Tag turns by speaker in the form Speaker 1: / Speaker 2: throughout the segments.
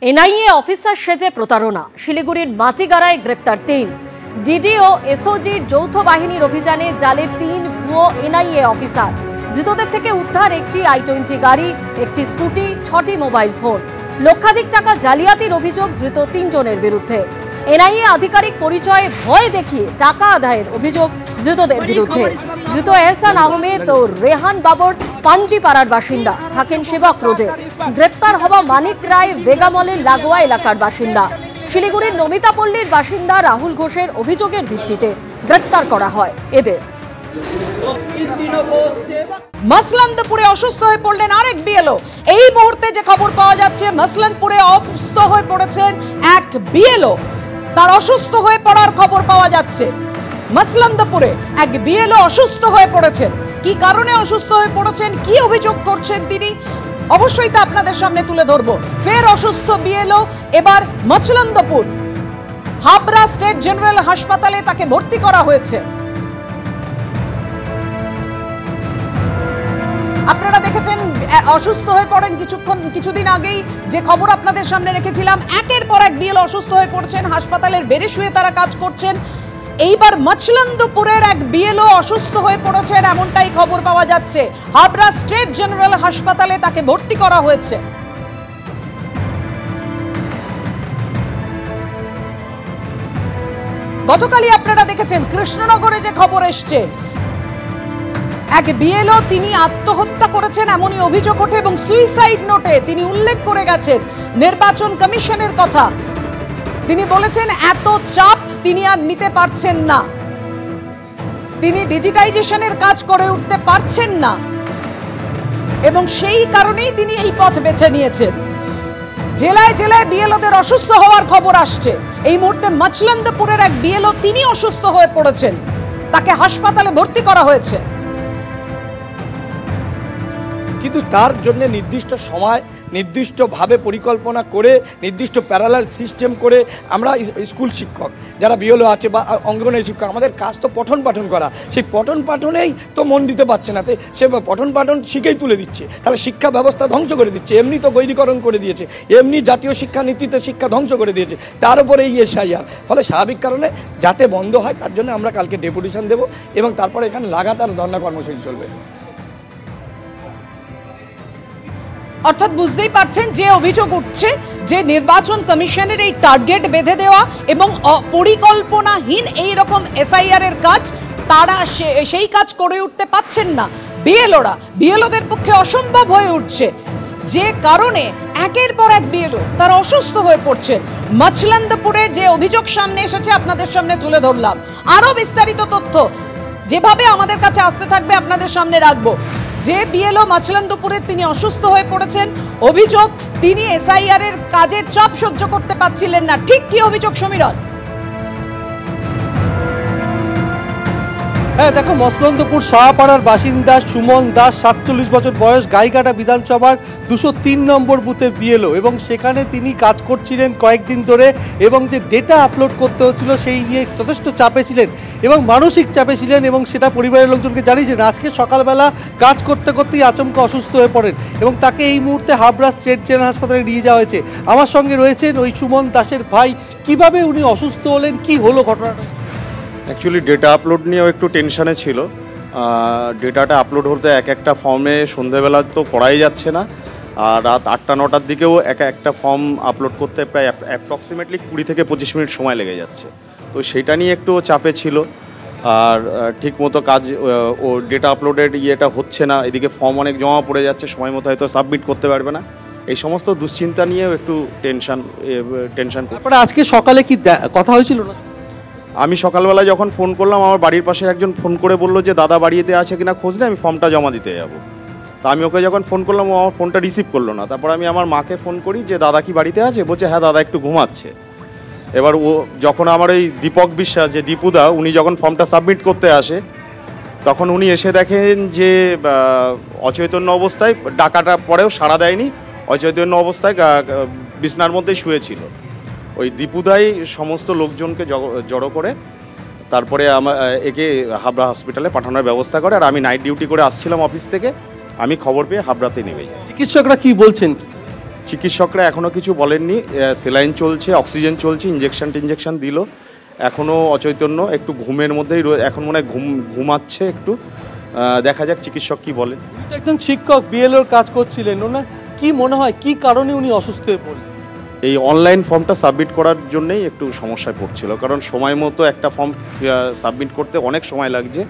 Speaker 1: NIA officer সেজে প্রতারণা, শিলিগুড়ির মাটিগাড়ায় গ্রেপ্তার ৩। ডিডি ও এসওজির যৌথ বাহিনীর অভিযানে জালে ৩ ভুয়ো এনআইএ অফিসার। ধৃতদের থেকে উদ্ধার একটি i20 গাড়ি, একটি স্কুটি, ৬টি মোবাইল ফোন। লক্ষাধিক টাকা জালিয়াতির অভিযোগ ধৃত ৩ জনের বিরুদ্ধে। এনআইএ আধিকারিক পরিচয়ে ভয় দেখিয়ে টাকা আদায়ের অভিযোগ ধৃতদের বিরুদ্ধে। ধৃত এহসান আহমেদ ও রেহান বাবর পাঞ্জিপাড়ার বাসিন্দা, থাকেন সেবক রোডে। গ্রেপ্তার হওয়া মানিক রায় বেগামলের লাগোয়া এলাকার বাসিন্দা। শিলিগুড়ির নমিতাপল্লীর বাসিন্দা রাহুল ঘোষের অভিযোগের ভিত্তিতে গ্রেপ্তার করা হয় এদের।
Speaker 2: মসলন্দপুরে অসুস্থ হয়ে পড়লেন আরেক বিএলও। এই মুহূর্তে যে খবর পাওয়া যাচ্ছে, মসলন্দপুরে অসুস্থ হয়ে পড়েছেন এক বিএলও। তার অসুস্থ হয়ে পড়ার খবর পাওয়া যাচ্ছে। মসলন্দপুরে এক বিএলও অসুস্থ হয়ে পড়েছেন। কি কারণে অসুস্থ হয়ে পড়েছেন, কি অভিযোগ করছেন তিনি, অবশ্যই তা আপনাদের সামনে তুলে ধরবো। ফের অসুস্থ বিএলও, এবার মসলন্দপুর হাবড়া স্টেট জেনারেল হাসপাতালে তাকে ভর্তি করা হয়েছে। আপনারা দেখেছেন অসুস্থ হয়ে পড়েন কিছুদিন আগেই যে খবর আপনাদের সামনে রেখেছিলাম। একের পর এক বিএলও অসুস্থ হয়ে পড়ছেন, হাসপাতালের বেডে শুয়ে তারা কাজ করছেন। এইবার মসলন্দপুরের এক বিএলও অসুস্থ হয়ে পড়েছেন, এমনটাই খবর পাওয়া যাচ্ছে। হাবড়া স্টেট জেনারেল হাসপাতালে তাকে ভর্তি করা হয়েছে। গতকালই আপনারা দেখেছেন কৃষ্ণনগরে যে খবর এসছে, এক বিএলও তিনি আত্মহত্যা করেছেন এমনই অভিযোগ ওঠে এবং সুইসাইড নোটে তিনি উল্লেখ করে গেছেন নির্বাচন কমিশনের কথা। তিনি বলেছেন এত চাপ তিনি আর নিতে পারছেন না, তিনি ডিজিটাইজেশনের কাজ করে উঠতে পারছেন না এবং সেই কারণেই তিনি এই পথ বেছে নিয়েছেন। জেলায় জেলায় বিএলওদের অসুস্থ হওয়ার খবর আসছে। এই মুহূর্তে মসলন্দপুরের এক বিএলও তিনি অসুস্থ হয়ে পড়েছেন, তাকে হাসপাতালে ভর্তি করা হয়েছে।
Speaker 3: কিন্তু তার জন্য নির্দিষ্ট সময়, নির্দিষ্টভাবে পরিকল্পনা করে, নির্দিষ্ট প্যারালাল সিস্টেম করে আমরা স্কুল শিক্ষক যারা বিএলও আছে বা অঙ্গনওয়াড়ি শিক্ষক, আমাদের কাজ তো পঠন পাঠন করা। সেই পঠন পাঠনেই তো মন দিতে পারছে না, সে পঠন পাঠন শিখেই তুলে দিচ্ছে। তাহলে শিক্ষা ব্যবস্থা ধ্বংস করে দিচ্ছে। এমনি তো গৈরীকরণ করে দিয়েছে, এমনি জাতীয় শিক্ষানীতিতে শিক্ষা ধ্বংস করে দিয়েছে, তার উপরে এই এসআইআর। ফলে স্বাভাবিক কারণে যাতে বন্ধ হয় তার জন্য আমরা কালকে ডেপুটেশন দেব এবং তারপরে এখানে লাগাতার ধর্ণা কর্মসূচি চলবে।
Speaker 2: অর্থাৎ বুঝতেই পারছেন যে অভিযোগ উঠছে যে নির্বাচন কমিশনের এই টার্গেট বেঁধে দেওয়া এবং পরিকল্পনাহীন এই রকম এসআইআর এর কাজ, তারা সেই কাজ করে উঠতে পারছেন না। বিএলওদের পক্ষে অসম্ভব হয়ে উঠছে, যে কারণে একের পর এক বিএলও তারা অসুস্থ হয়ে পড়ছেন। মসলন্দপুরে যে অভিযোগ সামনে এসেছে আপনাদের সামনে তুলে ধরলাম। আরো বিস্তারিত তথ্য যেভাবে আমাদের কাছে আসতে থাকবে আপনাদের সামনে রাখবো। যে বিএলও মসলন্দপুরে তিনি অসুস্থ হয়ে পড়েছেন, অভিযোগ তিনি এসআইআর এর কাজের চাপ সহ্য করতে পারছিলেন না। ঠিক কি অভিযোগ সমীরণ?
Speaker 4: হ্যাঁ, দেখো, মসলন্দপুর শাহপাড়ার বাসিন্দা সুমন দাস, 47 বছর বয়স, গাইঘাটা বিধানসভার 203 নম্বর বুথের বিএলও এবং সেখানে তিনি কাজ করছিলেন কয়েকদিন ধরে এবং যে ডেটা আপলোড করতে হচ্ছিল সেই নিয়ে যথেষ্ট চাপে ছিলেন এবং মানসিক চাপে ছিলেন এবং সেটা পরিবারের লোকজনকে জানিয়েছেন। আজকে সকালবেলা কাজ করতে করতেই আচমকা অসুস্থ হয়ে পড়েন এবং তাকে এই মুহূর্তে হাবড়া স্টেট জেনারেল হাসপাতালে নিয়ে যাওয়া হয়েছে। আমার সঙ্গে রয়েছেন ওই সুমন দাসের ভাই। কিভাবে উনি অসুস্থ হলেন, কি হলো ঘটনাটা?
Speaker 5: অ্যাকচুয়ালি ডেটা আপলোড নিয়েও একটু টেনশানে ছিল। ডেটাটা আপলোড হতে একটা ফর্মে সন্ধেবেলা তো করাই যাচ্ছে না, আর রাত 8টা-9টার দিকেও একটা ফর্ম আপলোড করতে প্রায় অ্যাপ্রক্সিমেটলি 20 থেকে 25 মিনিট সময় লেগে যাচ্ছে। তো সেটা নিয়ে একটু চাপে ছিল, আর ঠিক মতো কাজ ও ডেটা আপলোডের ইয়েটা হচ্ছে না। এদিকে ফর্ম অনেক জমা পড়ে যাচ্ছে, সময় মতো হয়তো সাবমিট করতে পারবে না। এই সমস্ত দুশ্চিন্তা নিয়েও একটু টেনশন।
Speaker 4: তারপরে আজকে সকালে কি কথা হয়েছিল না?
Speaker 5: আমি সকালবেলা যখন ফোন করলাম, আমার বাড়ির পাশে একজন ফোন করে বললো যে দাদা বাড়িতে আছে কিনা খোঁজ নেই, আমি ফর্মটা জমা দিতে যাব। তা আমি ওকে যখন ফোন করলাম, ও আমার ফোনটা রিসিভ করলো না। তারপর আমি আমার মাকে ফোন করি যে দাদা কি বাড়িতে আছে? বলছে হ্যাঁ দাদা একটু ঘুমাচ্ছে। এবার ও যখন আমার এই দীপক বিশ্বাস, যে দীপুদা, উনি যখন ফর্মটা সাবমিট করতে আসে তখন উনি এসে দেখেন যে অচৈতন্য অবস্থায়, ডাকাটা পরেও সাড়া দেয়নি, অচৈতন্য অবস্থায় বিছনার মধ্যে শুয়েছিল। ওই দীপুদাই সমস্ত লোকজনকে জড়ো করে তারপরে একে হাবড়া হসপিটালে পাঠানোর ব্যবস্থা করে। আর আমি নাইট ডিউটি করে আসছিলাম অফিস থেকে, আমি খবর পেয়ে হাবড়াতে নেমে যাই।
Speaker 4: চিকিৎসকরা কি বলছেন?
Speaker 5: চিকিৎসকরা এখনও কিছু বলেননি। সেলাইন চলছে, অক্সিজেন চলছে, ইঞ্জেকশন দিল, এখনও অচৈতন্য, একটু ঘুমের মধ্যেই এখন মনে হয় ঘুমাচ্ছে একটু। দেখা যাক চিকিৎসক কি বলেন।
Speaker 4: একজন শিক্ষক বিএলওর কাজ করছিলেন, ওনার কি মনে হয় কি কারণে উনি অসুস্থ হয়ে পড়লেন?
Speaker 5: এই অনলাইন ফর্মটা সাবমিট করার জন্যই একটু সমস্যায় পড়ছিল, কারণ সময় মতো একটা ফর্ম সাবমিট করতে অনেক সময় লাগছে,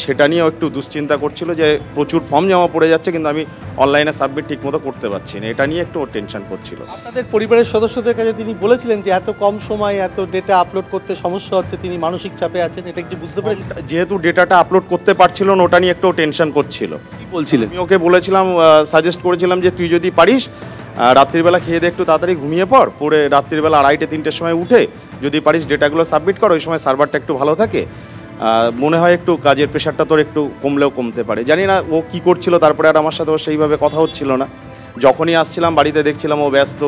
Speaker 5: সেটা নিয়েও একটু দুশ্চিন্তা করছিল যে প্রচুর ফর্ম জমা পড়ে যাচ্ছে কিন্তু আমি অনলাইনে সাবমিট ঠিকমতো করতে পারছি না, এটা নিয়ে একটু টেনশন করছিল।
Speaker 4: আপনাদের পরিবারের সদস্যদের কাছে তিনি বলেছিলেন যে এত কম সময় এত ডেটা আপলোড করতে সমস্যা হচ্ছে, তিনি মানসিক চাপে আছেন, এটা কি বুঝতে পেরেছেন?
Speaker 5: যেহেতু ডেটাটা আপলোড করতে পারছিল না, ওটা নিয়ে একটু টেনশন করছিল।
Speaker 4: কি বলছিলেন?
Speaker 5: আমি ওকে বলেছিলাম, সাজেস্ট করেছিলাম যে তুই যদি পারিস রাত্রিবেলা খেয়ে দিয়ে একটু তাড়াতাড়ি ঘুমিয়ে পড়ে রাত্রিবেলা 2:30-3টের সময় উঠে যদি পারিস ডেটাগুলো সাবমিট কর, ওই সময় সার্ভারটা একটু ভালো থাকে, মনে হয় একটু কাজের প্রেশারটা তোর একটু কমলেও কমতে পারে। জানি না ও কী করছিল, তারপরে আর আমার সাথে ও সেইভাবে কথা হচ্ছিল না। যখনই আসছিলাম বাড়িতে দেখছিলাম ও ব্যস্ত,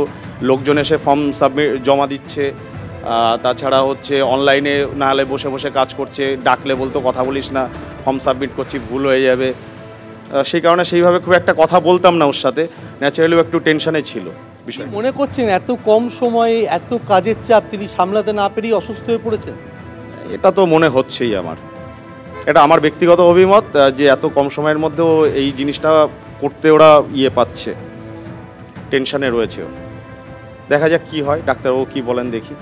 Speaker 5: লোকজন এসে ফর্ম জমা দিচ্ছে, তাছাড়া হচ্ছে অনলাইনে না হলে বসে বসে কাজ করছে, ডাকলে বলতো কথা বলিস না, ফর্ম সাবমিট করছি ভুল হয়ে যাবে, সেই কারণে সেইভাবে খুব একটা কথা বলতাম না ওর সাথে, ন্যাচারালিও একটু টেনশনে ছিল বিষয়।
Speaker 4: মনে করছেন এত কম সময়ে এত কাজের চাপ তিনি সামলাতে না পেরেই অসুস্থ হয়ে পড়েছেন?
Speaker 5: এটা তো মনে হচ্ছেই আমার, এটা আমার ব্যক্তিগত অভিমত যে এত কম সময়ের মধ্যেও এই জিনিসটা করতে ওরা পাচ্ছে, টেনশনে রয়েছে। দেখা যাক কি হয়, ডাক্তারবাবু কি বলেন দেখি।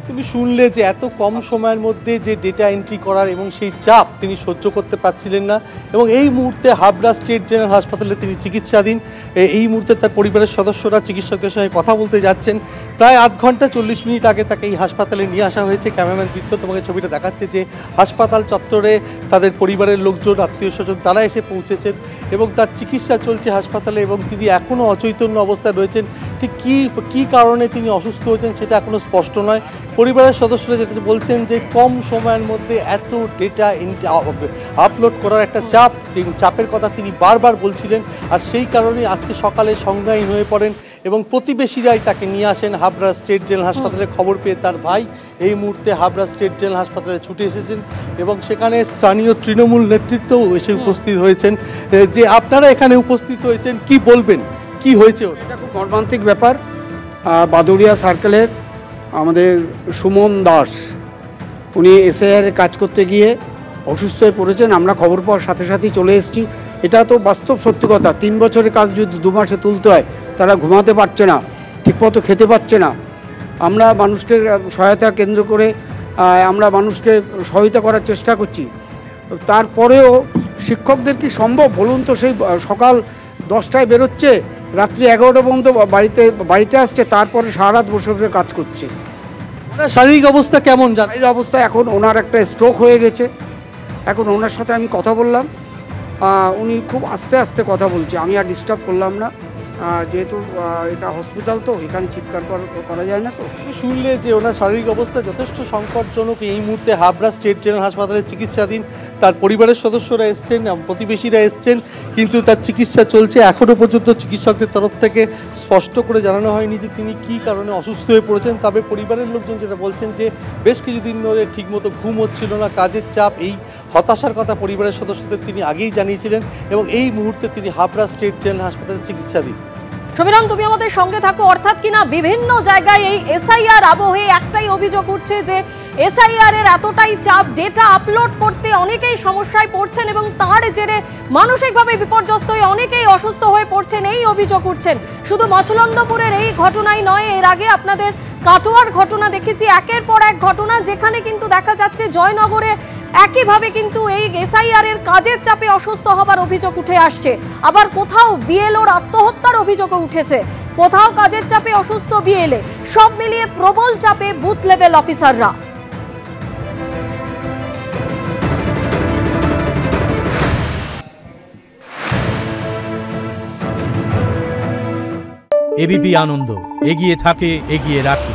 Speaker 4: তুমি শুনলে যে এত কম সময়ের মধ্যে যে ডেটা এন্ট্রি করার এবং সেই চাপ তিনি সহ্য করতে পারছিলেন না, এবং এই মুহূর্তে হাবড়া স্টেট জেনারেল হাসপাতালে তিনি চিকিৎসাধীন। এই মুহূর্তে তার পরিবারের সদস্যরা চিকিৎসকের সঙ্গে কথা বলতে যাচ্ছেন। প্রায় 8 ঘন্টা 40 মিনিট আগে তাকে এই হাসপাতালে নিয়ে আসা হয়েছে। ক্যামেরাম্যান দীপ্ত তোমাকে ছবিটা দেখাচ্ছে যে হাসপাতাল চত্বরে তাদের পরিবারের লোকজন, আত্মীয় স্বজন তারা এসে পৌঁছেছেন এবং তার চিকিৎসা চলছে হাসপাতালে, এবং তিনি এখনও অচৈতন্য অবস্থায় রয়েছেন। ঠিক কী কারণে তিনি অসুস্থ হয়েছেন সেটা এখনও স্পষ্ট নয়। পরিবারের সদস্যরা যেটা বলছেন যে কম সময়ের মধ্যে এত ডেটা আপলোড করার একটা চাপের কথা তিনি বারবার বলছিলেন, আর সেই কারণেই আজকে সকালে সংজ্ঞাহীন হয়ে পড়েন এবং প্রতিবেশীরাই তাকে নিয়ে আসেন হাবড়া স্টেট জেনারেল হাসপাতালে। খবর পেয়ে তার ভাই এই মুহূর্তে হাবড়া স্টেট জেনারেল হাসপাতালে ছুটে এসেছেন এবং সেখানে স্থানীয় তৃণমূল নেতৃত্বও এসে উপস্থিত হয়েছেন। যে আপনারা এখানে উপস্থিত হয়েছেন, কি বলবেন, কি হয়েছে?
Speaker 6: এটা খুব মর্মান্তিক ব্যাপার। বাদুড়িয়া সার্কেলের আমাদের সুমন দাস, উনি এসআইআর কাজ করতে গিয়ে অসুস্থ হয়ে পড়েছেন। আমরা খবর পাওয়ার সাথে সাথেই চলে এসেছি। এটা তো বাস্তব সত্যি কথা, 3 বছরের কাজ যদি 2 মাসে তুলতে হয়, তারা ঘুমাতে পারছে না, ঠিকমতো খেতে পারছে না। আমরা মানুষকে সহায়তা কেন্দ্র করে আমরা মানুষকে সহায়তা করার চেষ্টা করছি, তারপরেও শিক্ষকদের কি সম্ভব বলুন তো? সেই সকাল 10টায় বেরোচ্ছে, রাত্রি 11টা পর্যন্ত বাড়িতে আসছে, তারপরে সারা রাত বসে বসে কাজ করছে।
Speaker 4: শারীরিক অবস্থা কেমন?
Speaker 6: শারীরিক অবস্থা এখন ওনার একটা স্ট্রোক হয়ে গেছে। এখন ওনার সাথে আমি কথা বললাম, উনি খুব আস্তে আস্তে কথা বলছে, আমি আর ডিস্টার্ব করলাম না, যেহেতু এটা হসপিটাল তো এখানে চিৎকার করা যায় না। তো
Speaker 4: শুনলে যে ওনার শারীরিক অবস্থা যথেষ্ট সংকটজনক, এই মুহূর্তে হাবড়া স্টেট জেনারেল হাসপাতালে চিকিৎসাধীন। তার পরিবারের সদস্যরা এসছেন, প্রতিবেশীরা এসছেন, কিন্তু তার চিকিৎসা চলছে। এখনও পর্যন্ত চিকিৎসকদের তরফ থেকে স্পষ্ট করে জানানো হয়নি যে তিনি কী কারণে অসুস্থ হয়ে পড়েছেন। তবে পরিবারের লোকজন যেটা বলছেন যে বেশ কিছুদিন ধরে ঠিকমতো ঘুম হচ্ছিল না, কাজের চাপ, এই হতাশার কথা পরিবারের সদস্যদের তিনি আগেই জানিয়েছিলেন এবং এই মুহূর্তে তিনি হাবড়া স্টেট জেনারেল হাসপাতালে চিকিৎসাধীন।
Speaker 1: সমীরণ, তুমি আমাদের সঙ্গে থাকো। অর্থাৎ কিনা বিভিন্ন জায়গায় এই এসআইআর আবহে একটাই অভিযোগ উঠছে যে এসআইআর এর এতটাই চাপ, ডেটা আপলোড করতে অনেকেই সমস্যায় পড়ছেন এবং তার জেরে মানসিকভাবে বিপর্যস্ত হয়ে অনেকেই অসুস্থ হয়ে পড়ছেন, এই অভিযোগ উঠছেন। শুধু মছলন্দপুরের এই ঘটনাই নয়, এর আগে আপনাদের কাটোয়ার ঘটনা দেখেছি, একের পর এক ঘটনা, যেখানে কিন্তু দেখা যাচ্ছে জয়নগরে একইভাবে কিন্তু এই এসআইআর এর কাজের চাপে অসুস্থ হবার অভিযোগ উঠে আসছে। আবার কোথাও বিএলওর আত্মহত্যার অভিযোগও উঠেছে, কোথাও কাজের চাপে অসুস্থ বিএলএ। সব মিলিয়ে প্রবল চাপে বুথ লেভেল অফিসাররা।
Speaker 7: এবিপি আনন্দ, এগিয়ে থাকে, এগিয়ে রাখে।